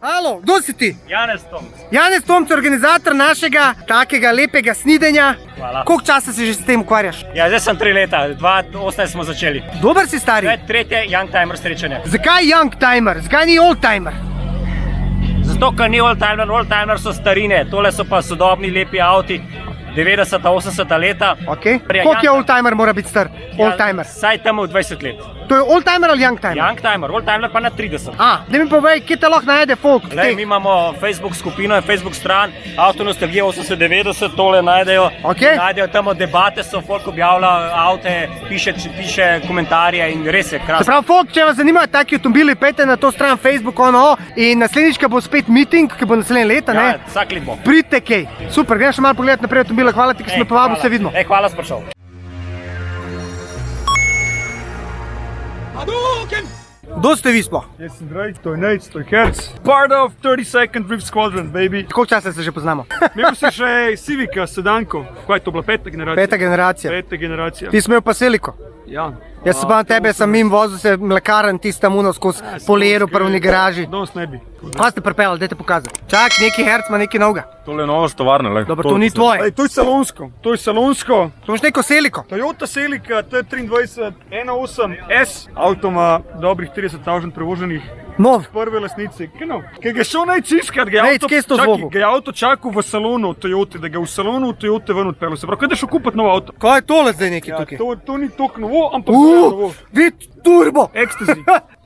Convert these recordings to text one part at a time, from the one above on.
Alo, kdo si ti? Janez Tomc. Janez Tomc, organizator našega takega lepega snidenja. Hvala. Koliko časa se že s tem ukvarjaš? Ja, zdaj sem 3 leta, 2018 smo začeli. Dober si stari. To je tretje Young Timer srečanje. Zakaj young timer? Zakaj ni old timer? Zato, ker ni old timer so starine, tole so pa sodobni lepi avti, 90-ta, 80-ta leta. Okay. Koliko je old timer mora biti star? Old timer. Saj temu 20 let. To je old timer ali young timer? Young timer, old timer pa na 30. Da mi povej, kje te lahko najde folk? Lej, mi imamo Facebook skupino in Facebook stran, Avtonostalgija 80-90, tole najdejo. Okay. Najdejo tamo debate, so folk objavlja avte, piše komentarje in res je krasno. Se pravi, folk, če vas zanimajo taki avtomobili, pejte na to stran Facebook in naslednjič, bo spet meeting, ki bo naslednje leta, ne? Ja, vsak let bo. Pridite kaj. Super, grem še malo pogledati naprej avtomobile, hvala ti, ker si me povabil, se vidimo. Hvala, sprašal. Kdo ste vi sploh? Jaz sem Drake, to je Nate, to je Herc. Part of 32nd Drift Squadron, baby. Koliko časa se že poznamo? Imel si še Civica, sedanko. Kaj je to bila, 5. generacija? 5. generacija. 5. generacija. Ti si imel pa Seliko. Ja. Jaz se pa na tebe sem mim vozil se mlekaren tista muno skozi poliru prvni garaži. Danes ne bi. Kaj ste pripeljali, dajte pokazati. Čak, neki Herc ima neki novega. Tole je nova stovarna, lej. Dobro, to ni tvoje. To je salonsko, to je salonsko. To imaš neko Seliko. Toyota Celica T23 1.8S. Avto ima dobrih 30.000 prevoženih. Nov. Prve lasnice, ki ga šel najciskat, ga Nejc, kje si to zvogal? je avto čakal v salonu Toyote, da ga v salonu Toyote ven odpeljal. Se pravi, kaj da šel kupiti nov avto. Kaj je tole zdaj neki Ja, tukaj? to ni tok novo, ampak novo. Vid turbo. Ecstasy.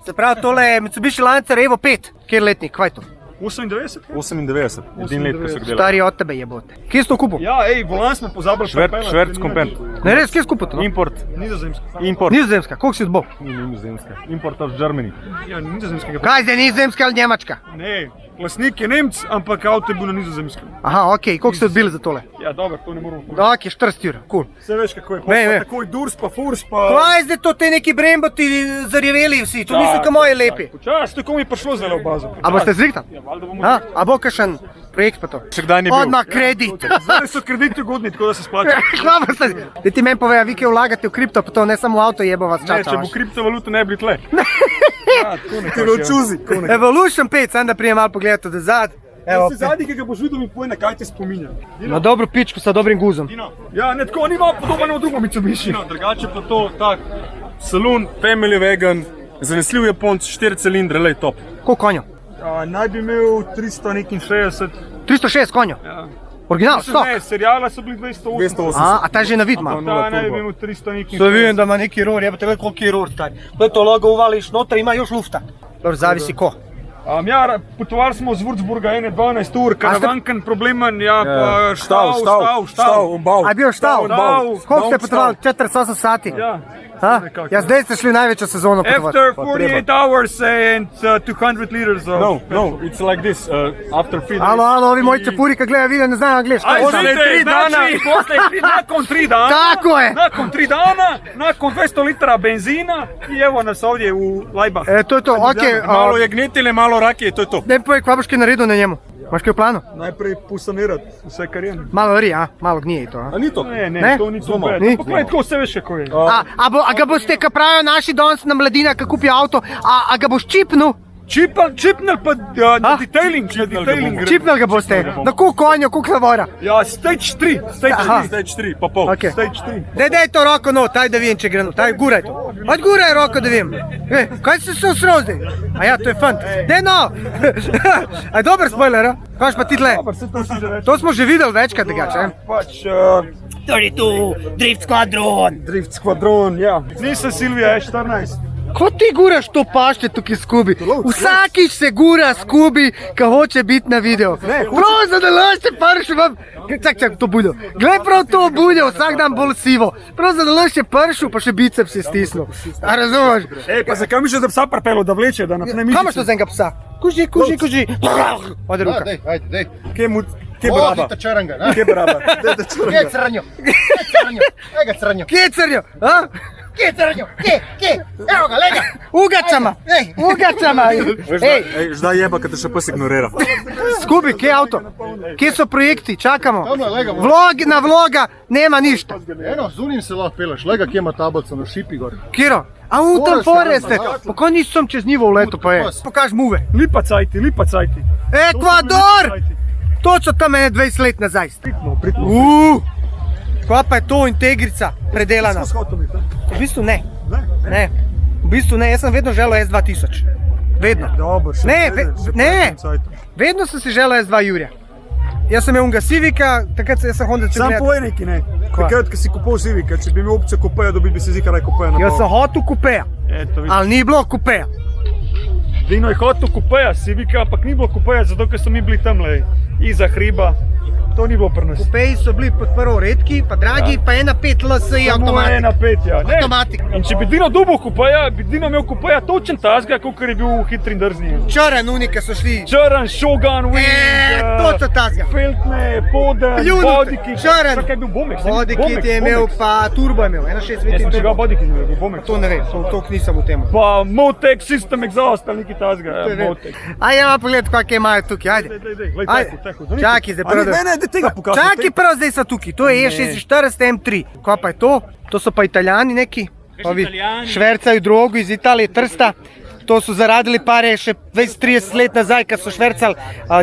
Se pravi, tole je Mitsubishi Lancer Evo 5. Kjer letnik, kaj je to? 98? 98, edin let, ko so gledali. Stari od tebe jebote. Kje si to kupil? Ja, volan smo pozabili prepeljati. Šverc kompen. Ne, res, kje si kupil to? Import. Nizozemska. Import. Nizozemska, koliko si zbol? Ni nizozemska. Import of Germany. Ja, nizozemskega. Kaj zdaj, Nizozemska ali Njemačka? Ne, lasnik je Nemc, ampak avto je bil na nizozemskem. Aha, okej, koliko ste odbili za tole? Ja, dobro, to ne moramo povedati. Ok, 40 eur, cool. Vse veš, kako je. Ne, ne. Tako je Durs, pa Furs, pa... Kaj zdaj to, te neki bremboti zarjeveli vsi, to niso kao moje lepi. Počas, tako mi je prišlo zdaj v bazo. A boste zrihtali? Ja, valjda bomo... A bo kakšen projekt pa to? Še kdaj ni bil? Odmah kredit. Zdaj so krediti ugodni, tako da se splača. Hvala ste. Da ti meni povej, a vi kaj vlagate v kripto, pa to ne samo v avto jebo vas Ne, čača. če bo kriptovaluta, ne bi tle. Ja, tako nekako. Ti ročuzi. Evolution 5, sem da prijem malo pogledati od zad. Evo, Si zadnji, ki ga boš videl, mi poje, na kaj te spominja. na dobro pičku sa dobrim guzom. Ja, ne, tako ni malo podobno od drugo Mitsubishi. Drugače pa to, tak, saloon, family wagon, zanesljiv Japonc, 4 cilindre, lej, top. Koliko konjo? Naj bi imel 360. 306 konjo. Ja. Original, stok. Ne, serijala so bili 280. A ta je že na vid malo. Ta naj bi imel 360. To vidim da ima neki ror, jebate gled koliko je ror taj. Gled to logo uvališ noter, ima još lufta. Dobro, zavisi ko. Ja, potovali smo z Würzburga 12 ur, karavanken problemen, ja, pa štav. A je bio štav? Štav. Koliko ste potovali? 48 sati? Ja. Ja, zdaj ste šli največjo sezono potovati. After 48 hours and 200 liters of No, it's like this, after feed. Alo, ovi moji čepuri kad gledaju video ne znaju angliški. Posle 3 dana, nakon 3 dana, Tako je. nakon 3 dana, nakon 200 litara benzina i evo nas ovdje u Laibach. To je to, okej. Malo jagnjetine, malo rakije, to je to. Ne mi povej, kva boš kaj naredil na njemu? Imaš kaj u planu? Najprej posanirat vse karijene. Malo ri, malo gnije i to, a? A ni to? Ne, to ni to bad. Ni? Pa pravi, tako vse veš kako je. A ga boste, ka pravijo naši danes na mladina, ka kupijo avto, a ga boš čipnul? Čipnel pa na detailing, Čipnul ga boste? Na koliko konjo, koliko navora? Ja, stage 3, Aha. Stage 3, pa pol. Okej. stage 3. Daj to roko, no, taj da vidim če gre, taj guraj to. Odguraj roko da vidim. Kaj si se usro zdaj? A ja, to je fant. Daj no! A je dober spoiler, a? Kaš pa ti tle? To smo že videli večkrat drugače, Pač, To je tu, Drift Squadron. Drift Squadron, ja. Nisem Silvija, E14. Ko ti guraš to pašte tukaj skubi? Vsakič se gura skubi, ka hoče biti na video. Prav za da lažte prši vam... Čak, to buljo. Glej prav to buljo, vsak dan bolj sivo. Prav za da lažte pršu, pa še biceps je stisnil. A razumeš? Ej, pa zakaj misliš, da psa pripelo, da vleče, da napne mišice? Kam imaš to za enega psa? Kuži. Ode ruka. Dej. Kje braba? Kje braba? Kje je crnjo? Kje je crnjo? Kje je crnjo? Kje? Evo ga, lega! Ugačama! Ej! Zdaj jeba, kad te še pes ignorira. Skubi, kje je avto? Kje so projekti? Čakamo. Na vloga nema ništa. Eno, z unim se lahko peleš, lega kje ima tablico na šipi gor. Kjero? A u tam Foreste. Pa ko nisem čez njivo leto pa je. Pokaž muve. Lipa cajti. Ekvador! Točno tam je 20 let nazaj. Kva pa je to integrica predelana? V bistvu ne. Ne. V bistvu ne, jaz sem vedno želel S2000. Vedno. Vedno sem si želel S2 Jurija. Jaz sem imel unga Civica, takrat sem Honda Sam povej neki, ne. Takrat, ko si kupil Civica, če bi imel opcijo kupeja, dobi bi si zika raj kupeja na Jaz sem hotel kupeja, ali ni bilo kupeja. Dino je hotel kupeja Civica, ampak ni bilo kupeja, zato ker so mi bili tamle iza hriba. To ni bilo pri nas. Kupeji so bili pod prvo redki, pa dragi, pa 1.5 LSI automatik. Samo 1.5, ja. Automatik. In če bi Dino dobil kupeja, bi Dino imel kupeja točen tazga, kakor je bil hitri in drzni. Črn unike so šli. Črn, Shogun, Wing, točno tazga. Feltne, Poden, Bodikit. Črn. Čakaj, je bil Bomex. Bodikit je imel, pa Turbo je imel, 1.6 Jaz sem čega turbo. Bodikit imel, bil Bomex. To ne vem, toliko nisem v tem. Pa Motec System Exhaust ali neki tazga, Motec. Ajde, ima pogled, kakve imajo tukaj, ajde. Ajde, Čakaj, zdaj prvo. tega pokaži. Čakaj prvo, zdaj so tukaj, to je E46 M3. Kaj pa je to? To so pa Italijani neki. Ovi švercajo drogo iz Italije, Trsta. To so zaradili pare še 20-30 let nazaj, kad so švercali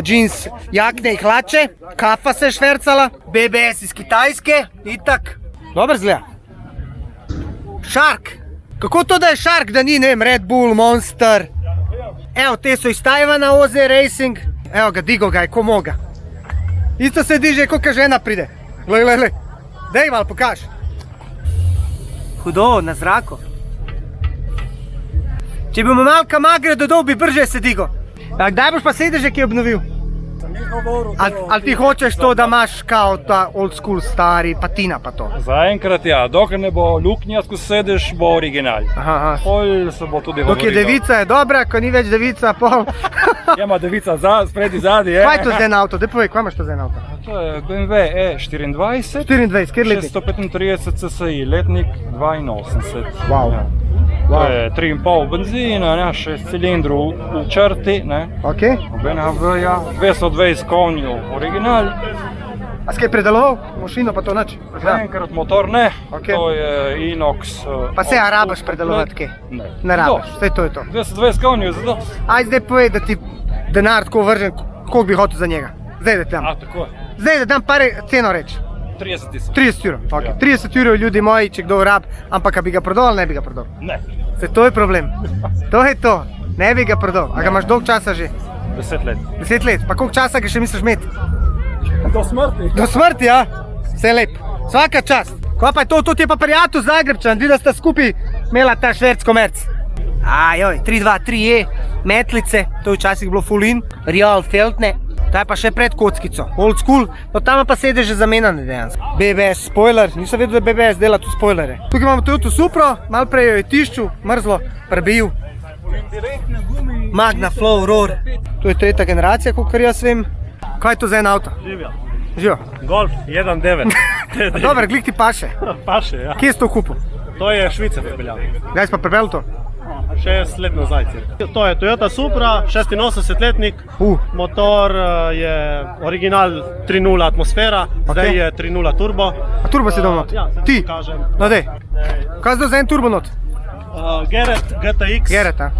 džins, jakne i hlače. Kafa se je švercala, BBS iz Kitajske, itak. Dobar zgleda. Shark. Kako to da je Shark, da ni, ne vem, Red Bull, Monster. Evo, te so iz Tajvana, OZ Racing. Evo ga, digo ga je, ko moga. Isto se diže, ko žena pride. Glej. Dej malo, pokaž. Hudo, na zraku. Če bi mu malka magre dodal, bi brže se digo. A kdaj boš pa sedeže, ki je obnovil? Ali ti hočeš to, da imaš kao ta old school stari patina pa to? Zaenkrat ja, dokler ne bo luknja, ko sedeš, bo original. Aha. Pol se bo tudi Dok je devica je dobra, ko ni več devica, pol. Ima devica spredi zadi, Kaj je to zdaj na avto? Daj povej, kaj imaš to zdaj na avto? To je BMW E24, 24, kjer letnik? 635 CSI, letnik 82. Wow. Ja. To je 3,5 benzina, 6 cilindrov v črti, Ok. BMW-ja, 220 konjev, original. A si kaj predeloval? Mašino pa to nič? Zaenkrat motor ne, Ok. to je inox. Pa se rabaš predelovati kaj? Ne. Ne rabaš, vse to je to. 220 konjev, zato. Aj zdaj povej, da ti denar tako vržen, koliko bi hotel za njega. Zdaj da ti dam. A, tako je. Zdaj da dam pare ceno reči. 30 tisoč. 30 euro. Ok. Ja. 30 euro ljudi moji, če kdo rab, ampak a bi ga prodal ali ne bi ga prodal? Ne, Se to je problem. To je to. Ne bi ga prodal. A ga imaš dolg časa že? 10 let. 10 let. Pa koliko časa ga še misliš imeti? Do smrti. Do smrti, ja? Vse lep. Svaka čast. Kaj pa je to? To ti je pa prijatelj Zagrebčan. Vidi, da sta skupaj imela ta šverc komerc. Ajoj, 323E, metlice, to je včasih bilo full in, Real Feltne. Ta je pa še pred kockico, old school, no tam pa sedeže zamenjane dejansko. BBS spoiler, nisem vedel, da BBS dela tu spoilere. Tukaj imamo Toyota Supro, malo prej jo je tišču, mrzlo, prebil. Magna Flow Roar. To je tretja generacija, kolikor jaz vem. Kaj je to za en avto? Živijo. Golf 1.9. Dobar, glik ti paše. Paše, ja. Kje si to kupil? To je Švica pripeljal. Kdaj si pa pripel to? 6 let nazaj. To je Toyota Supra, 86-letnik. Motor je original 3.0 atmosfera, zdaj je 3.0 turbo. A turbo si dal not? Ja, Ti? kažem. No dej. Kaj zdaj za en turbo not? Gerrit GTX. Gerrit, a?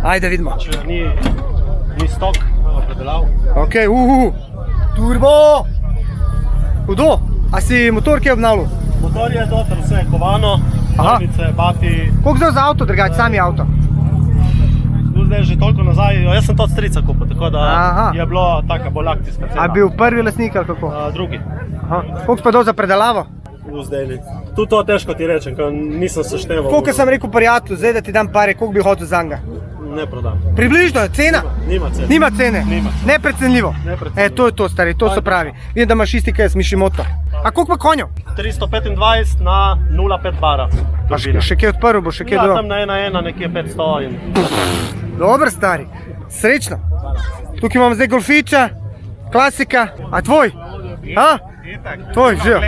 Ajde, vidimo. Ni stok, predelav. Ok, turbo! Hudo! A si motor kaj obnavljal? Motor je doter, vse je kovano, krmice, bati. Koliko zdaj za avto drgač, sami avto? Zdaj je že toliko nazaj, jaz sem to od strica kupil, tako da je bilo taka bolj akcijska cena. A bil prvi lastnik ali kako? Drugi. Koliko si pa dal za predelavo? Zdaj ni. Tu to težko ti rečem, ker nisem sešteval. Koliko sem rekel prijatelju, zdaj da ti dam pare, koliko bi hotel za njega? Ne prodam. Približno, cena? Nima cene. Nima cene? Nima. Neprecenljivo? Neprecenljivo. To je to, stari, to so pravi. Vidim, da imaš isti kaj s Mišimoto. A koliko pa konjev? 325 na 0,5 bara. Pa še kaj odprl bo, še kaj Ja, dodal? tam na 1.1 nekje 500 in... Dobar, stari. Srečno. Tukaj imamo zdaj golfiča, klasika. A tvoj? A? Tvoj, živo.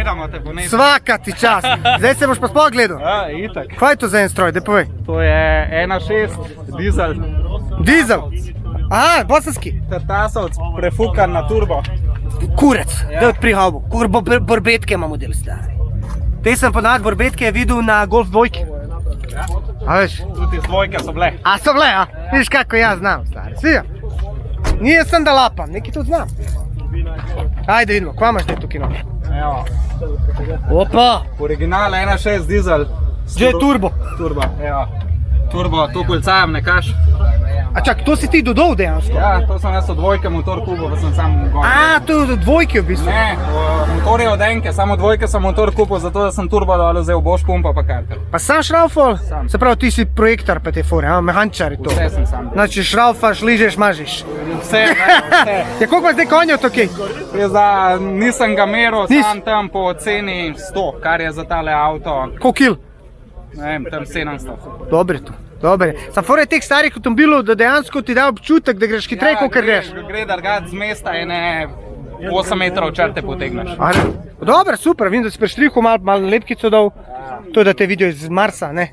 Svaka ti čast. Zdaj se boš pa sploh gledal. Ja, itak. Kaj je to za en stroj, daj povej. To je 1.6 dizel. Dizel. Aha, bosanski. Tartasovc, prefukan na turbo. Kurec, da odpri haubo. Borbetke imamo del stari. Te sem ponad borbetke videl na Golf dvojki. A veš? Tudi iz dvojke so bile. A so bile, a? Vidiš kako jaz znam, stari. Svi. Nije sem da lapam, neki to znam. Ajde vidimo, kva imaš te tukaj noč? Evo, Opa, original 1.6 dizel. že je turbo. Turbo, evo. Turbo, to polcajem ne kaš. A čak, to si ti dodal dejansko? Ja, to sem jaz od dvojke motor kupil, pa sem sam gor. A, to je od dvojke v bistvu. Ne, motor je od enke, samo dvojke sem motor kupil, zato da sem turbo dal vzel, boš pumpa pa karter. Pa sam šraufal? Sam. Se pravi, ti si projektor pa te fore, a? Mehančar je to. Vse sem sam. Znači šraufaš, ližeš, mažiš. Vse, vse. Ja, koliko imaš zdaj konjev tukaj? Nisem ga meril, Nis- sam tam po ceni 100, kar je za tale avto, Koliko kil? ne vem, tam 700. Dobre to, dobre. Sam fore teh starih avtomobilov, da dejansko ti da občutek, da greš hitreje, kot greš. Gre drgat z mesta in 8 metrov črte potegneš. A ne? Dobro, super, vidim, da si preštrihal malo lepkico dal. To je, da te vidijo iz Marsa, ne?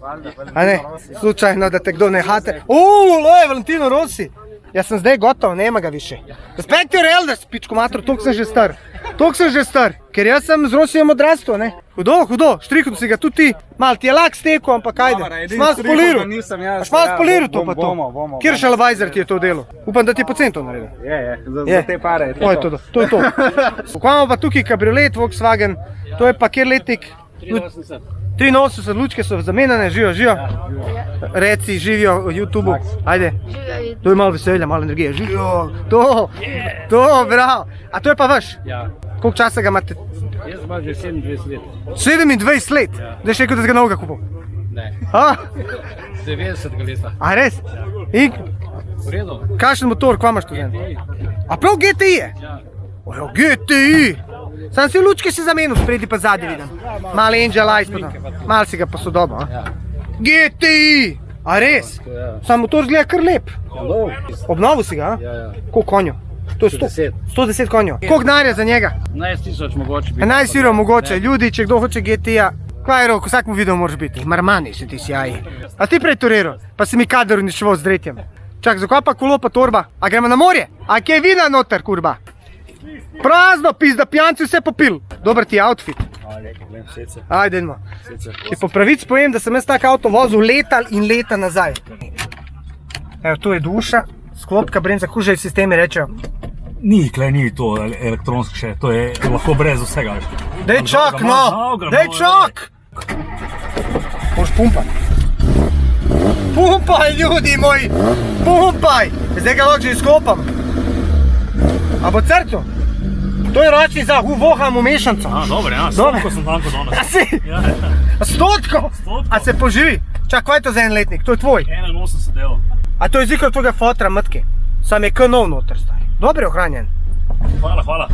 A ne? Slučajno, da te kdo ne hate. Loje, Valentino Rossi. Jaz sem zdaj gotov, nema ga više. Respekt your elders, pičko mater, toliko sem že star. Toliko sem že star, ker jaz sem z Rossijem odrastel, ne? Hudo, štrihal si ga tudi ti. Mal ti je lak stekel, ampak ajde. Mal spoliral. Aš mal spoliral to pa to. Kjer šalvajzer ti je to delo? Upam, da ti je po centov naredil. Je, za Je. te pare je To je to. To je to. Imamo pa tukaj kabriolet Volkswagen, to je pa kjer letnik? 83 lučke so zamenjane, živijo. Reci, živijo v YouTubeu, ajde. To je malo veselja, malo energije, živijo. To, bravo. A to je pa vaš? Ja. Koliko časa ga imate? Jaz imam že 27 let. 27 let? Zdaj še rekel, da si ga novega kupil? Ne. A? 90 leta. A res? In V redu. kakšen motor, kva imaš tu zdaj? A prav GTI je? Ojo, GTI! Sam si lučke si zamenil, spredi pa zadnji vidim. Mal Angel Eyes pa tam. Mal si ga posodobil, a? GTI! A res? Sam motor zgleda kar lep. Obnovil si ga, a? Ja. Koliko konjev? To je 110. 110 konjev. Koliko denarja za njega? 11.000 mogoče bi. 11 evrov mogoče. Ljudi, če kdo hoče GTI-ja, kaj je rok, vsakmu videu moraš biti. Marmani si ti sjaji. A ti prej turiral, pa si mi kader uničeval z dretjem. Čak, zakaj pa kolo pa torba? A gremo na morje? A kje je vina noter, kurba? Prazno, pizda, pijanci vse popil. Dober ti je outfit. Ajde, idemo. Ti po pravici povem, da sem jaz tak avto vozil leta nazaj. Evo, tu je duša, sklopka, bremza, kužaj sistemi rečejo. Ni to elektronsko še, to je lahko brez vsega. Dej čak, no! Dej čak! Moš pumpati. Pumpaj, ljudi moji! Pumpaj! Zdaj ga lahko že izkopam. A bo crklo? To je ročni za voham v mešanco. Dobre, ja, Dobre. sem tanko danes. A si? Stotko? A se poživi? Čak, kaj je to za en letnik? To je tvoj. 81 delo. A to je zikr od tvojega fotra mrtke. Sam je k nov noter, stari. Dobro je ohranjen. Hvala.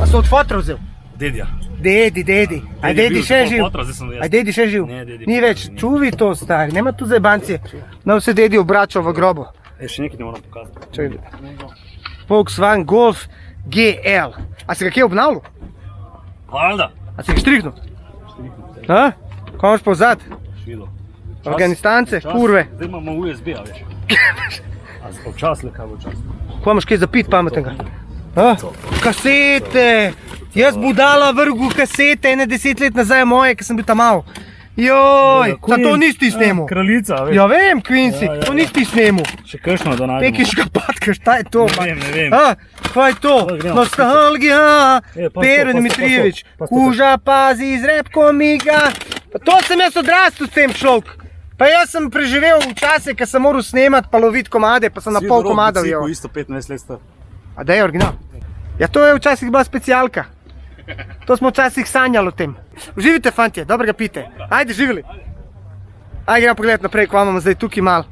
A so od fotra vzel? Dedja. Dedi. A Dedi dedi bil, še tako živ? fotra, zdaj sem jaz. A dedi še živ? Ne, dedi Ni pa več, ni. čuvi to, stari, nema tu zajebancije. No, se dedi obračal v grobu. Še nekaj ti moram pokazati. Čakaj. Volkswagen Golf GL. A si ga kje obnavljal? Hvala. A si ga štrihnul? A? Ko imaš povzad? Švido. Afganistance, kurve. Zdaj imamo USB-a, veš. A občasno, kaj bo čas. Ko imaš kaj zapit pametnega? A? Kasete! Jaz budala vrgu kasete, 10 let nazaj moje, ki sem bil tam mal. Joj, sa to nisi ti snemu. Kraljica, veš. Ja vem, Quincy, to nisi ti snemu. Še kakšno da najdemo. Pekiška patka, šta je to? Ne vem. A, kaj je to? gremo. Nostalgija, Pa Pero to, Dimitrijevič. pa to. Kuža pazi z repko miga. Pa to sem jaz odrastel s tem človek. Pa jaz sem preživel včasih, ko sem moral snemati pa loviti komade, pa sem na pol komada ujel. Isto 15 let star. A da je original? Ja, to je včasih bila specialka. To smo včasih sanjali o tem. Uživite, fantje, dobrega pite. Ajde, živeli. Ajde, gremo pogledati naprej, ko imamo zdaj tukaj mal.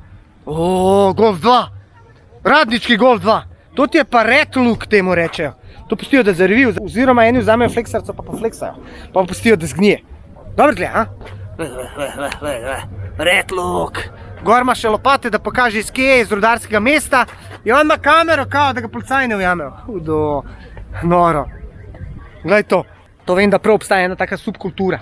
Golf 2. Radnički Golf 2. To ti je pa red look, temu rečejo. To pustijo, da zarevijo, oziroma eni vzamejo fleksarco pa pofleksajo. Pa pustijo, da zgnije. Dobro gleda, a? Red look. Gor ima še lopate, da pokaže iz kje je, iz rudarskega mesta. In on ima kamero, kao, da ga policaji ne ujamejo. Hudo, noro. Glej to. To vem, da prav obstaja ena taka subkultura.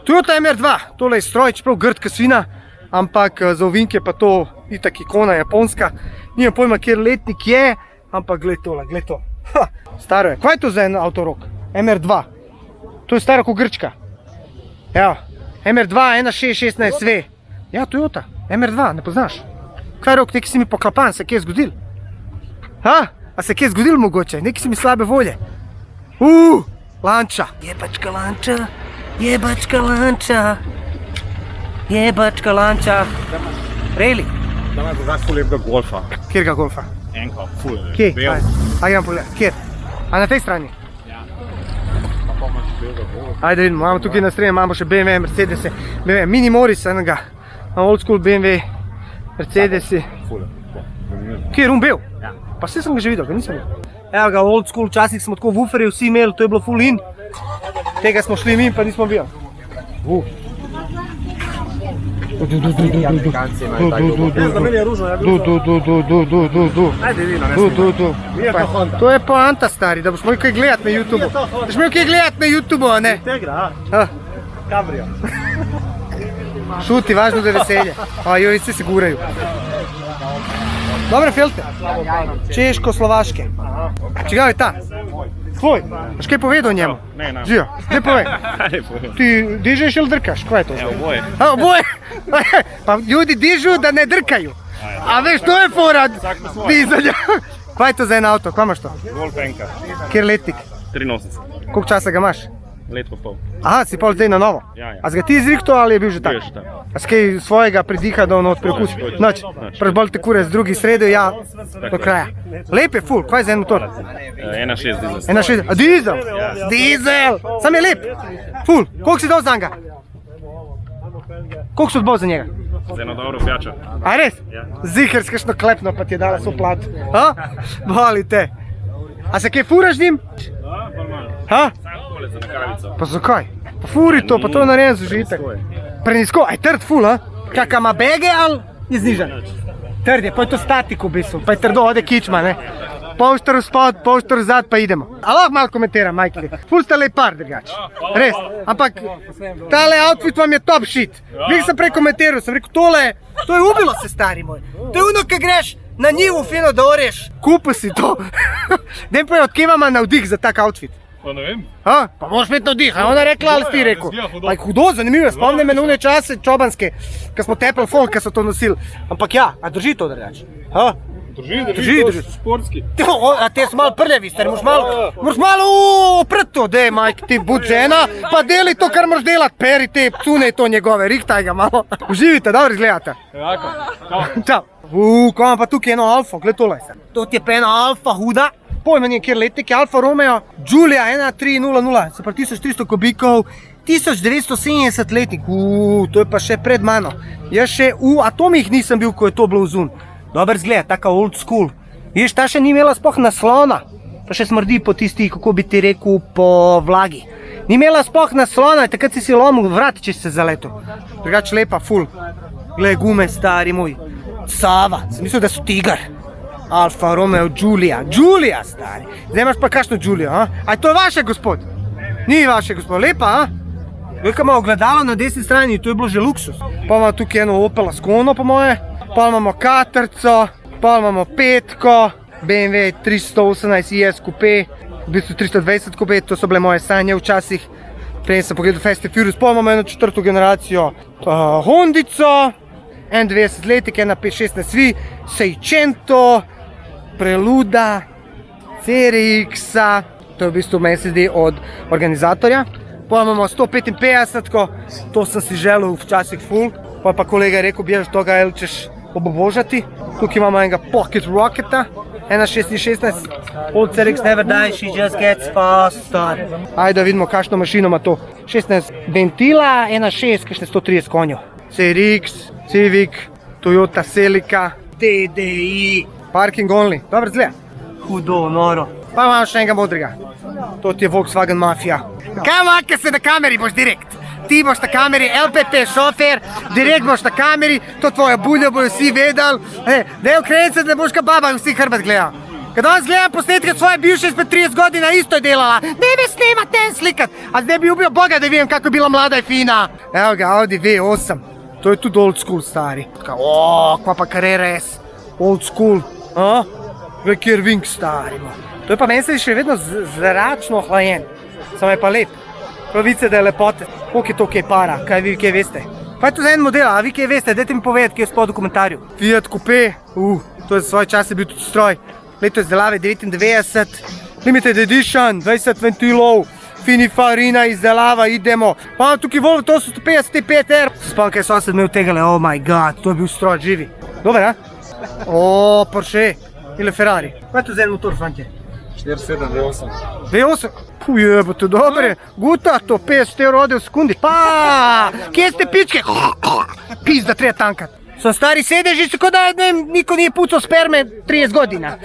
Toyota MR2, tole je stroj, čeprav grd kasvina, ampak za ovinke pa to itak ikona japonska. Nimam pojma, kjer letnik je, ampak gled tole, gled to. Ha, staro je. Kaj je to za en avtorok? MR2. To je staro kot Grčka. Evo, MR2 1616V. Ja, Toyota, MR2, ne poznaš? Kaj rok, nekaj si mi poklapan, se kje je zgodil? Ha? A se kje je zgodil mogoče? Nekaj si mi slabe volje. Lanča. Jebačka lanča, jebačka lanča, jebačka lanča. Rejli. Da me bo ful lepega golfa. Kjerga golfa? Enka, ful. Kje? Ajde, gremo pogledati. Kjer? A na tej strani? Ajde vidimo, imamo tukaj na strani, imamo še BMW, Mercedes, BMW, Mini Morris enega, old school BMW, Mercedesi. Kje je rum bil? Pa vse sem ga že videl, ga nisem videl. Evo ga, old school, včasih smo tako wooferje vsi imeli, to je bilo full in. Tega smo šli mi, pa nismo videli. To je poanta, stari, da boš imel kaj gledati na YouTubeu. Da boš imel kaj gledati na YouTubeu, a ne? Integra, Cabrio. Šuti, važno da je veselje. Joj, vsi se guraju. Dobre filte. Češko-slovaške. Čigav je ta? Tvoj. Boš kaj povedal njemu? Ne. Žijo, ne povej. Ti dižeš ili drkaš? Kaj je to? Oboje. Oboje? Pa ljudi dižu da ne drkaju. A veš, to je fora dizanja. Kaj je to za en avto? Kaj imaš to? Golf enka. Kjer letnik? 83. Koliko časa ga imaš? Let pa pol. Aha, si pol zdaj na novo? Ja. A si ga ti izrihto ali je bil že tak? Bil je že tak. A si kaj svojega pridiha, da on odprekusi? Noč, prav bolj te kure z drugi sredo, ja, do kraja. Lep je ful, kaj je za en motor? 1.6 dizel. 1.6, a dizel? Dizel! Sam je lep, ful, koliko si dal za njega? Koliko si odbol za njega? Z eno dobro pijačo. A res? Ziher, skakšno klepno pa ti je dala so plat. Boli te. A se kaj furaš z njim? Ha? Tole za nakavico. Pa zakaj? Pa furi to, pa to naredim za užitek. Prenisko, aj trd ful, a? Kaka ima bege ali je znižan? Trd je, pa je to statik v bistvu, pa je trdo, ode kičma, ne? Polštar spod, polštar zad, pa idemo. A lahko malo komentiram, majke. Ful sta lep par drugače. Res, ampak tale outfit vam je top shit. Glih sem prej komentiral, sem rekel, tole, to je ubilo se, stari moj. To je ono, kad greš na njivu fino da oreš. Kupil si to. Daj pa je, odkje vama navdih za tak outfit? Pa ne vem. Pa moraš imeti navdih, a ona rekla ali si ti rekel? Pa je hudo, zanimivo, spomnim me na one čase čobanske, ko smo tepli folk, ko so to nosili. Ampak ja, a drži to drugače? Drži. Sportski. A te so malo prljavi, stari, moraš malo opret to, dej Majk, ti bud žena, pa deli to, kar moraš delati, peri te cune to njegove, rihtaj ga malo. Uživite, dobro izgledate. Čau. Ko imam pa tukaj eno Alfa, gled tole. To ti je pa ena Alfa huda. Pojma nije kjer letnik je Alfa Romeo Giulia 1300, se pravi 1300 kubikov, 1970 letnik, to je pa še pred mano. Jaz še v atomih nisem bil, ko je to bilo vzun. Dober zgled, taka old school. Viš, ta še ni imela sploh naslona, pa še smrdi po tisti, kako bi ti rekel, po vlagi. Ni imela sploh naslona, takrat si lomil vrat, če si se zaletel. Drugače lepa, ful. Glej gume, stari moj. Sava, sem mislil, da so tigar. Alfa Romeo Giulia, stari. Zdaj imaš pa kakšno Giulio, a? A to je vaše, gospod? Ni vaše, gospod, lepa, a? Velika ima ogledalo na desni strani, to je bilo že luksus. Pa imamo tukaj eno Opel Ascono, po moje. Pa imamo Katrco, pa imamo Petko, BMW 318 IS Coupe, v bistvu 320 Coupe, to so bile moje sanje včasih. Prej sem pogledal Fast and Furious, pa imamo eno četrto generacijo Hondico, 91 letik, 1.516V, Seicento, Preluda, CRX-a, to je v bistvu meni se zdi od organizatorja. Pa imamo 155-ko, to sem si želel včasih ful, pa kolega je rekel, bjež toga, ali ćeš obobožati. Tukaj imamo enega Pocket Rocketa, 1.616, old CRX never die, she just gets faster. Ajde da vidimo kakšno mašino ima to. 16 ventila, 1.6, kakšne 130 konjev. CRX, Civic, Toyota Celica, TDI, parking only. Dobro zgleda. Hudo, noro. Pa imamo še enega modrega. To ti je Volkswagen Mafia. Kaj maka se na kameri boš direkt? Ti boš na kameri, LPT šofer, direkt boš na kameri, to tvoja bulja bojo vsi vedeli. Daj okrenica, da boš ka baba vsi hrbet gledal. Kad danes gledam posnetke svoje bivše izpred 30 godina, isto je delala. Ne me snimat, ne slikat. A zdaj bi ubio Boga da vidim kako je bila mlada i fina. Evo ga, Audi V8. To je tudi old school, stari. Kva pa Carrera S. Old school. Glej, kjer vink starimo. To je pa meni se še vedno zračno hlajen. Samo je pa lep. Pravice, da je lepote. Koliko je to kaj para, kaj vi kaj veste? Pa je to za en model, a vi kaj veste? Dajte mi povedati, kaj je spod v komentarju. Fiat Coupe, to je svoj čas je bil tudi stroj. Leto izdelave 99, limited edition, 20 ventilov, Pininfarina izdelava, idemo. Pa imam tukaj Volvo 850 R. Spomnim, kaj sosed imel tegale, oh my god, to je bil stroj, živi. Dober, a? Porsche ili Ferrari. Kaj je to za en motor, fantje? 4,7, 2,8. 2,8? Puh, jebote, dobre. Guta, to 50 € ode v sekundi. Pa, kje ste pičke? Pizda, treba tankat. So stari sedeži, tako da niko nije pucao sperme 30 godina.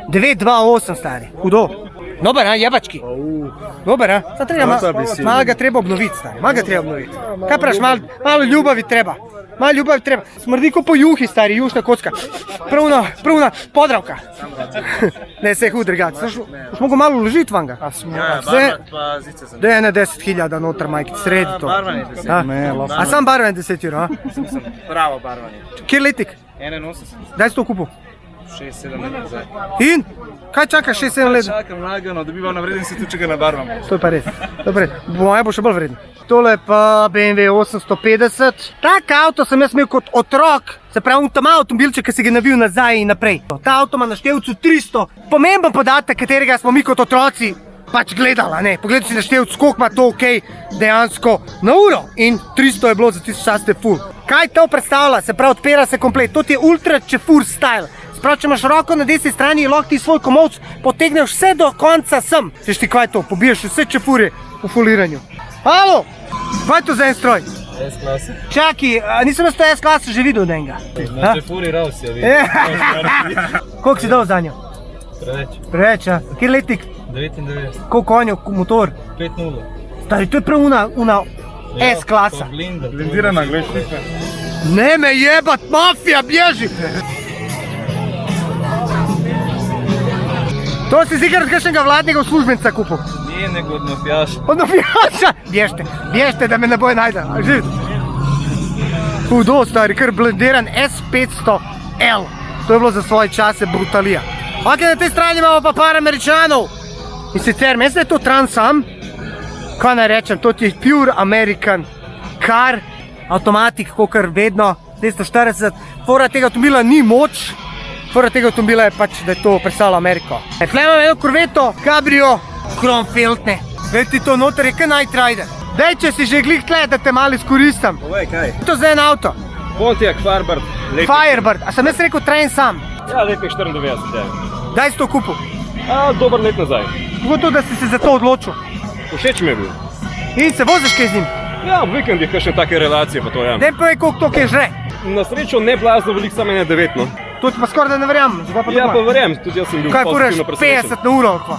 928 stari, hudo. Dobar, a, jebački? Dobar, a? Sad treba, malo ga treba obnoviti, stari, malo ga treba obnoviti. Kaj praviš, malo ljubavi treba. Malo ljubavi treba. Smrdi ko po juhi, stari, jušna kocka. Prvna podravka. Ne, se je hud, drugač. Už mogu malo uložiti van ga. Da je 10.000 noter, majke, sredi to. A sam barvan 10 €, a? Pravo barvanje. Kjer letik? 81. Daj si to kupil. 6-7 let nazaj. In? Kaj čakaš 6-7 let? Čakam lagano, dobivam na vrednosti tudi, če ga nabarvam. To je pa res. Dobre, moja bo še bolj vreden. Tole je pa BMW 850. Tak avto sem jaz imel kot otrok. Se pravi, tam avtomobilček, ki si ga navil nazaj in naprej. Ta avto ima na števcu 300. Pomemben podatek, katerega smo mi kot otroci pač gledali, ne? Pogledaj si na števcu, koliko ima to dejansko na uro. In 300 je bilo za 1000 čas, full. Kaj to predstavlja? Se pravi, odpira se komplet. To je ultra čefur style. Sprav, če imaš roko na desni strani, lahko ti svoj komolc potegneš vse do konca sem. Veš ti, kaj je to? Pobiješ vse čefure v foliranju. Halo! Kaj je to za en stroj? S-klasa. Čaki, nisem jaz to S-klaso že videl od enega. Na čefuri raus je, vidi. Koliko si dal za njo? Preveč. Preveč, a? Kjer letnik? 99. Koliko konjev, motor? 5-0. Stari, to je prav una S-klasa. Blindirana, glej šlipe. Ne me jebat, mafija, bježi! To si zigar od kakšnega vladnega uslužbenca kupil. Nije nego od mafijaša. Od mafijaša! Bježte, da me ne boje najde. Hudo, stari, kar blendiran S500L. To je bilo za svoje čase brutalija. Ok, na tej strani imamo pa par Američanov. In sicer, mislim, da je to Trans Am. Kaj naj rečem, to je pure American car. Automatik, kakor vedno, 240. Fora tega avtomobila ni moč. Fora tega avtomobila je pač, da je to predstavlja Ameriko. Tle imam eno Corvetto, Cabrio, Kronfeldne. Gled ti to noter je kaj Night Rider. Dej, če si že glih tle, da te malo izkoristam. Povej, kaj? To za en avto. Pontiac Firebird. Firebird, a sem jaz rekel Train Sam. Ja, lepih 94, ja. Daj si to kupil. Dober let nazaj. Kako to, da si se za to odločil? Všeč mi je bil. In se voziš kaj z njim? Ja, v vikendih kakšne take relacije pa to je. Daj povej, koliko to kaj žre. Na srečo ne blazno veliko, samo 1,9, no. To ti pa skoraj da ne verjamem. Ja, pa verjamem, tudi jaz sem bil Kaj furaš, pozitivno presenečen. 50 na uro, ali kva?